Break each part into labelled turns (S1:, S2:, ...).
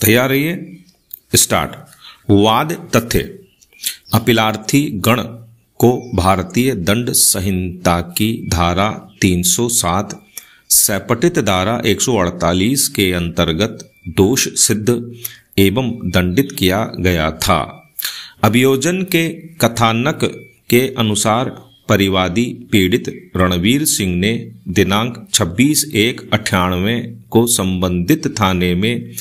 S1: तैयार रहिए। स्टार्ट। वाद तथ्य। अपीलार्थी गण को भारतीय दंड संहिता की धारा 307 सपटित धारा 148 के अंतर्गत दोष सिद्ध एवं दंडित किया गया था। अभियोजन के कथानक के अनुसार परिवादी पीड़ित रणवीर सिंह ने दिनांक 26/1/98 को संबंधित थाने में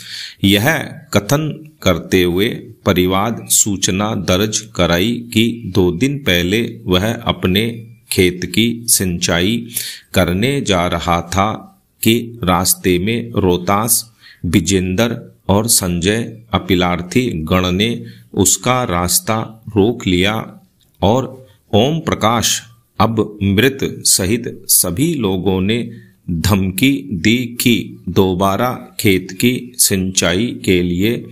S1: यह कथन करते हुए परिवाद सूचना दर्ज कराई कि 2 दिन पहले वह अपने खेत की सिंचाई करने जा रहा था कि रास्ते में रोहतास, विजेंद्र और संजय अपीलार्थी गण ने उसका रास्ता रोक लिया और ओम प्रकाश अब मृत सहित सभी लोगों ने धमकी दी कि दोबारा खेत की सिंचाई के लिए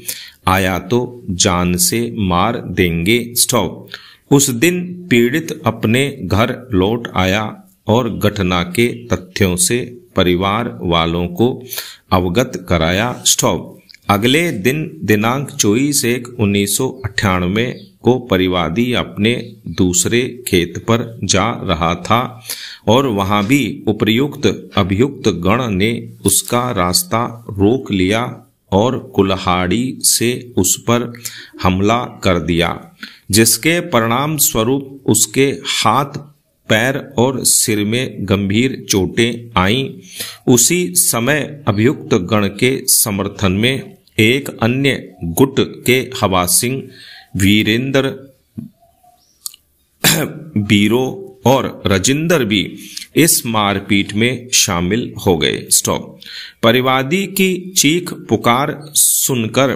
S1: आया तो जान से मार देंगे। स्टॉप। उस दिन पीड़ित अपने घर लौट आया और घटना के तथ्यों से परिवार वालों को अवगत कराया। स्टॉप। अगले दिन दिनांक 24/1/1998 को परिवादी अपने दूसरे खेत पर जा रहा था और वहां भी उपर्युक्त अभियुक्त गण ने उसका रास्ता रोक लिया और कुल्हाड़ी से उस पर हमला कर दिया, जिसके परिणाम स्वरूप उसके हाथ, पैर और सिर में गंभीर चोटें आईं। उसी समय अभियुक्त गण के समर्थन में एक अन्य गुट के हवासिंह वीरेंद्र, बीरो और राजेंद्र भी इस मारपीट में शामिल हो गए। स्टॉप। परिवादी की चीख पुकार सुनकर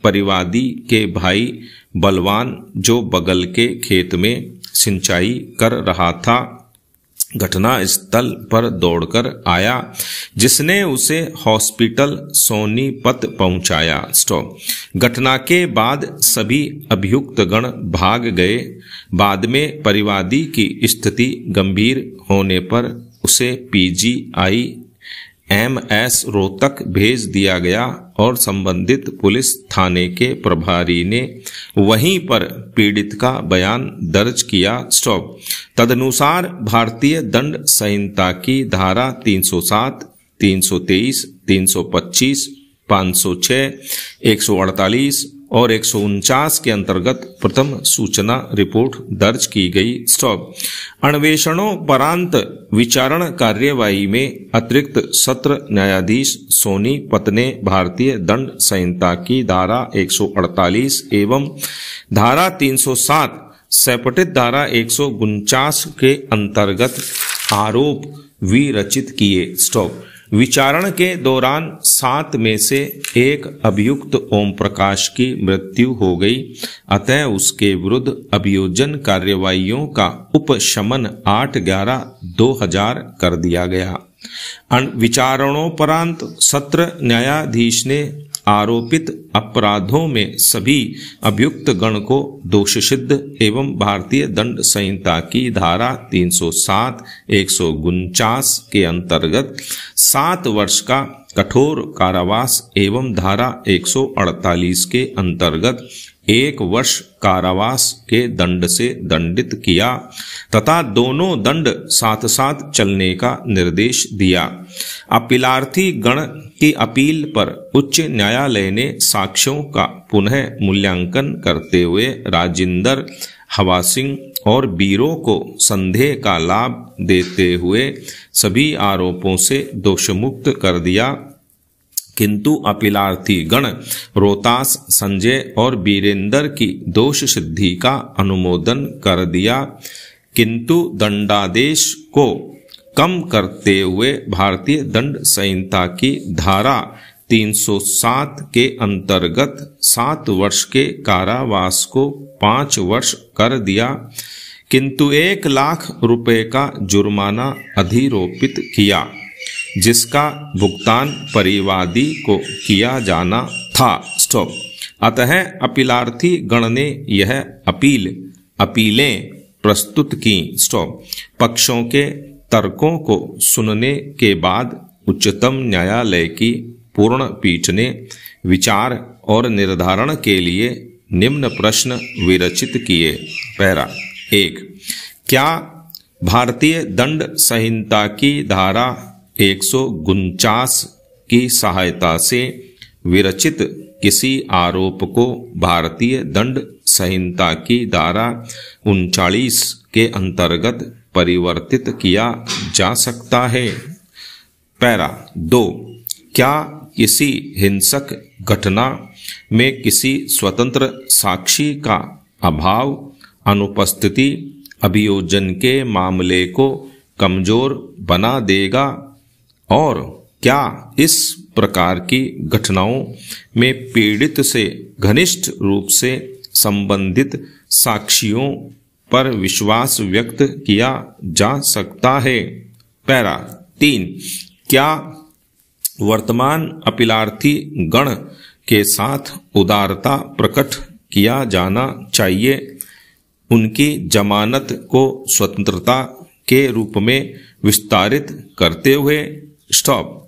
S1: परिवादी के भाई बलवान, जो बगल के खेत में सिंचाई कर रहा था, घटना स्थल पर दौड़कर आया, जिसने उसे हॉस्पिटल सोनीपत पहुंचाया। स्टॉप। घटना के बाद सभी अभियुक्त गण भाग गए। बाद में परिवादी की स्थिति गंभीर होने पर उसे PGI-MS रोहतक भेज दिया गया और संबंधित पुलिस थाने के प्रभारी ने वहीं पर पीड़ित का बयान दर्ज किया। स्टॉप। तदनुसार भारतीय दंड संहिता की धारा 307, 323, 325, 506, 148 और 149 के अंतर्गत प्रथम सूचना रिपोर्ट दर्ज की गई। स्टॉप। अन्वेषणोपरांत विचारण कार्यवाही में अतिरिक्त सत्र न्यायाधीश सोनीपत ने भारतीय दंड संहिता की धारा 148 एवं धारा 307 सपटित धारा 149 के अंतर्गत आरोप विरचित किए। स्टॉप। विचारण के दौरान 7 में से एक अभियुक्त ओम प्रकाश की मृत्यु हो गई, अतः उसके विरुद्ध अभियोजन कार्यवाहियों का उपशमन 8/11/2000 कर दिया गया। विचारणोपरांत सत्र न्यायाधीश ने आरोपित अपराधों में सभी अभियुक्त गण को दोषसिद्ध एवं भारतीय दंड संहिता की धारा 307, 149 के अंतर्गत 7 वर्ष का कठोर कारावास एवं धारा 148 के अंतर्गत 1 वर्ष कारावास के दंड से दंडित किया तथा दोनों दंड साथ साथ चलने का निर्देश दिया। अपीलार्थी गण की अपील पर उच्च न्यायालय ने साक्ष्यों का पुनः मूल्यांकन करते हुए राजेंद्र, हवासिंह और बीरो को संदेह का लाभ देते हुए सभी आरोपों से दोषमुक्त कर दिया, किंतु अपीलार्थी गण रोहतास, संजय और वीरेंद्र की दोष सिद्धि का अनुमोदन कर दिया, किंतु दंडादेश को कम करते हुए भारतीय दंड संहिता की धारा 307 के अंतर्गत 7 वर्ष के कारावास को 5 वर्ष कर दिया, किंतु 1 लाख रुपए का जुर्माना अधिरोपित किया, जिसका भुगतान परिवादी को किया जाना था। स्टॉप। अतः अपीलार्थी गण ने यह अपीलें प्रस्तुत की। स्टॉप। पक्षों के तर्कों को सुनने के बाद उच्चतम न्यायालय की पूर्ण पीठ ने विचार और निर्धारण के लिए निम्न प्रश्न विरचित किए। पैरा 1। क्या भारतीय दंड संहिता की धारा 149 की सहायता से विरचित किसी आरोप को भारतीय दंड संहिता की धारा 39 के अंतर्गत परिवर्तित किया जा सकता है? पैरा 2। क्या किसी हिंसक घटना में किसी स्वतंत्र साक्षी का अभाव, अनुपस्थिति अभियोजन के मामले को कमजोर बना देगा? और क्या इस प्रकार की घटनाओं में पीड़ित से घनिष्ठ रूप से संबंधित साक्षियों पर विश्वास व्यक्त किया जा सकता है? पैरा 3। क्या वर्तमान अपीलार्थी गण के साथ उदारता प्रकट किया जाना चाहिए, उनकी जमानत को स्वतंत्रता के रूप में विस्तारित करते हुए? स्टॉप।